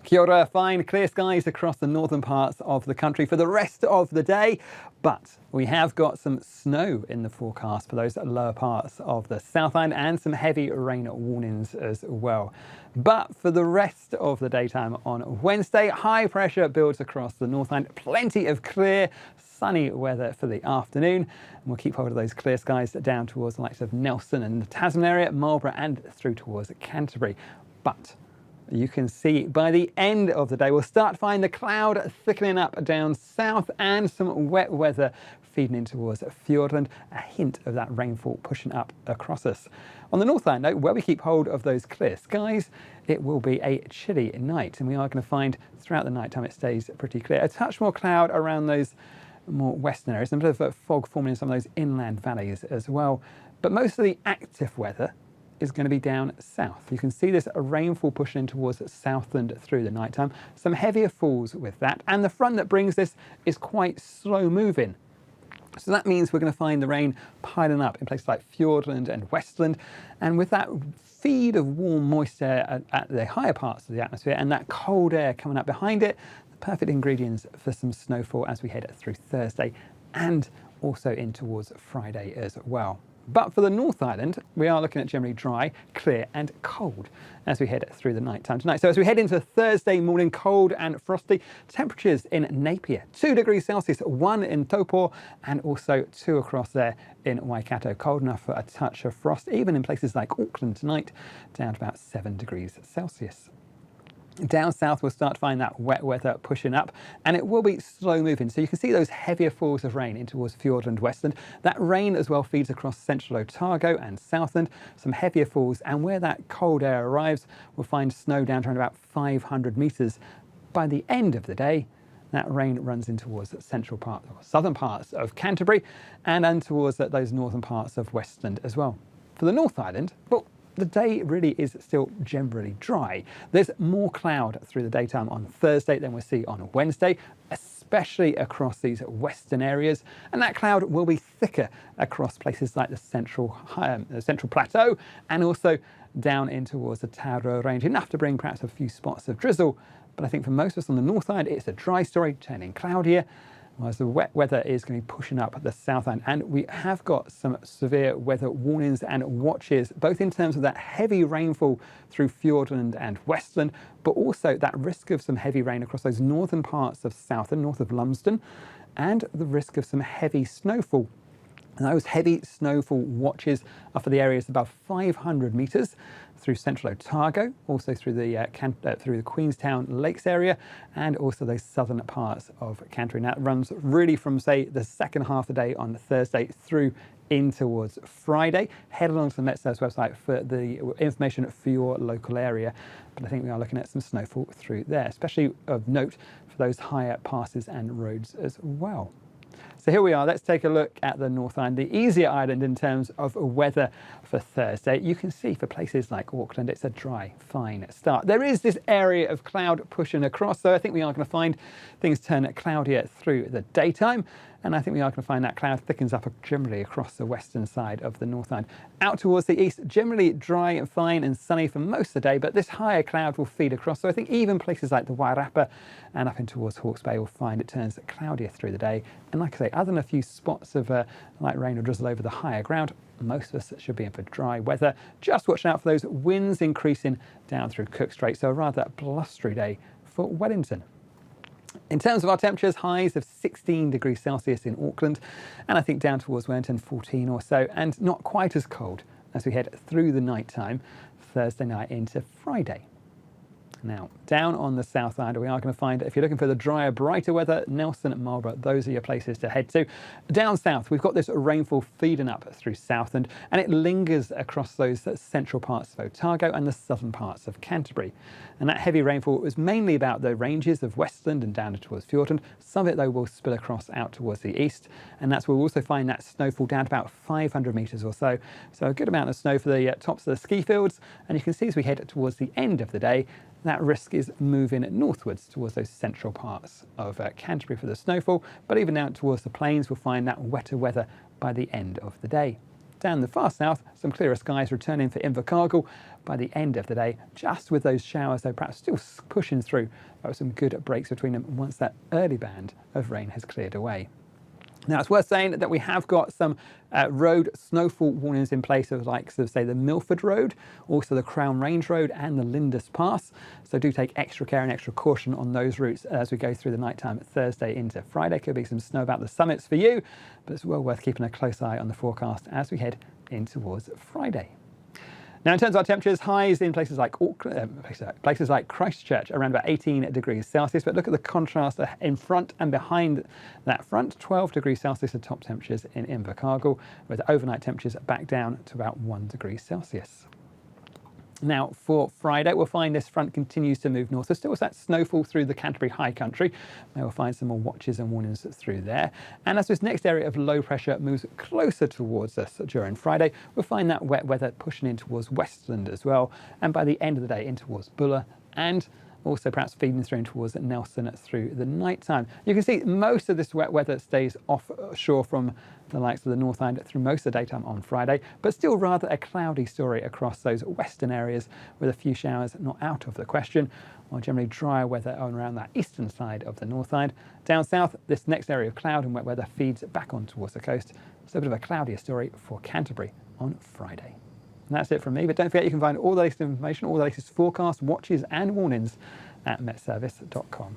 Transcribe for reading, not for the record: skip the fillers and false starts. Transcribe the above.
Kia ora, fine clear skies across the northern parts of the country for the rest of the day, but we have got some snow in the forecast for those lower parts of the South Island and some heavy rain warnings as well. But for the rest of the daytime on Wednesday, high pressure builds across the North Island, plenty of clear, sunny weather for the afternoon, and we'll keep hold of those clear skies down towards the likes of Nelson and the Tasman area, Marlborough and through towards Canterbury. But you can see by the end of the day, we'll start to find the cloud thickening up down south and some wet weather feeding in towards Fiordland, a hint of that rainfall pushing up across us. On the North Island, though, where we keep hold of those clear skies, it will be a chilly night, and we are going to find throughout the night time it stays pretty clear. A touch more cloud around those more western areas, and a bit of fog forming in some of those inland valleys as well. But most of the active weather is going to be down south. You can see this rainfall pushing in towards Southland through the night time. Some heavier falls with that, and the front that brings this is quite slow moving. So that means we're going to find the rain piling up in places like Fiordland and Westland, and with that feed of warm moist air at the higher parts of the atmosphere and that cold air coming up behind it, the perfect ingredients for some snowfall as we head through Thursday and also in towards Friday as well. But for the North Island, we are looking at generally dry, clear and cold as we head through the night time tonight. So as we head into Thursday morning, cold and frosty, temperatures in Napier, 2 degrees Celsius, 1 in Taupo and also 2 across there in Waikato. Cold enough for a touch of frost, even in places like Auckland tonight, down to about 7 degrees Celsius. Down south, we'll start to find that wet weather pushing up, and it will be slow moving. So you can see those heavier falls of rain in towards Fiordland, Westland. That rain as well feeds across central Otago and Southland, some heavier falls, and where that cold air arrives, we'll find snow down to around about 500 metres. By the end of the day, that rain runs in towards the central part, or southern parts of Canterbury, and towards those northern parts of Westland as well. For the North Island, well, the day really is still generally dry. There's more cloud through the daytime on Thursday than we'll see on Wednesday, especially across these western areas, and that cloud will be thicker across places like the central plateau and also down in towards the Tauro range, enough to bring perhaps a few spots of drizzle. But I think for most of us on the north side, it's a dry story, turning cloudier, whereas the wet weather is going to be pushing up the south end. And we have got some severe weather warnings and watches, both in terms of that heavy rainfall through Fiordland and Westland, but also that risk of some heavy rain across those northern parts of Southland, north of Lumsden, and the risk of some heavy snowfall. And those heavy snowfall watches are for the areas above 500 metres through central Otago, also through the Queenstown Lakes area, and also those southern parts of Canterbury. Now, that runs really from, say, the second half of the day on Thursday through in towards Friday. Head along to the Met Service website for the information for your local area. But I think we are looking at some snowfall through there, especially of note for those higher passes and roads as well. So here we are, let's take a look at the North Island, the easier island in terms of weather for Thursday. You can see for places like Auckland, it's a dry, fine start. There is this area of cloud pushing across, so I think we are going to find things turn cloudier through the daytime. And I think we are going to find that cloud thickens up generally across the western side of the North Island. Out towards the east, generally dry and fine and sunny for most of the day, but this higher cloud will feed across. So I think even places like the Wairarapa and up in towards Hawke's Bay will find it turns cloudier through the day. And like I say, other than a few spots of light rain or drizzle over the higher ground, most of us should be in for dry weather. Just watch out for those winds increasing down through Cook Strait. So a rather blustery day for Wellington. In terms of our temperatures, highs of 16 degrees Celsius in Auckland, and I think down towards Wellington 14 or so, and not quite as cold as we head through the night time, Thursday night into Friday. Now, down on the South Island, we are going to find, if you're looking for the drier, brighter weather, Nelson and Marlborough, those are your places to head to. Down south, we've got this rainfall feeding up through Southland, and it lingers across those central parts of Otago and the southern parts of Canterbury. And that heavy rainfall was mainly about the ranges of Westland and down towards Fiordland. Some of it, though, will spill across out towards the east, and that's where we'll also find that snowfall down to about 500 metres or so. So a good amount of snow for the tops of the ski fields, and you can see as we head towards the end of the day, that risk is moving northwards towards those central parts of Canterbury for the snowfall, but even out towards the plains, we'll find that wetter weather by the end of the day. Down the far south, some clearer skies returning for Invercargill by the end of the day, just with those showers, though perhaps still pushing through, but with some good breaks between them once that early band of rain has cleared away. Now, it's worth saying that we have got some road snowfall warnings in place of likes of, say, the Milford Road, also the Crown Range Road and the Lindis Pass. So do take extra care and extra caution on those routes as we go through the nighttime Thursday into Friday. Could be some snow about the summits for you, but it's well worth keeping a close eye on the forecast as we head in towards Friday. Now, in terms of our temperatures, highs in places like places like Christchurch, around about 18 degrees Celsius. But look at the contrast in front and behind that front. 12 degrees Celsius are top temperatures in Invercargill, with overnight temperatures back down to about 1 degree Celsius. Now, for Friday, we'll find this front continues to move north. There's still that snowfall through the Canterbury High Country. We'll find some more watches and warnings through there. And as this next area of low pressure moves closer towards us during Friday, we'll find that wet weather pushing in towards Westland as well. And by the end of the day, in towards Buller and also perhaps feeding through towards Nelson through the night time. You can see most of this wet weather stays offshore from the likes of the North Island through most of the daytime on Friday, but still rather a cloudy story across those western areas with a few showers not out of the question, while generally drier weather on around that eastern side of the North Island. Down south, this next area of cloud and wet weather feeds back on towards the coast, so a bit of a cloudier story for Canterbury on Friday. And that's it from me, but don't forget you can find all the latest information, all the latest forecasts, watches and warnings at metservice.com.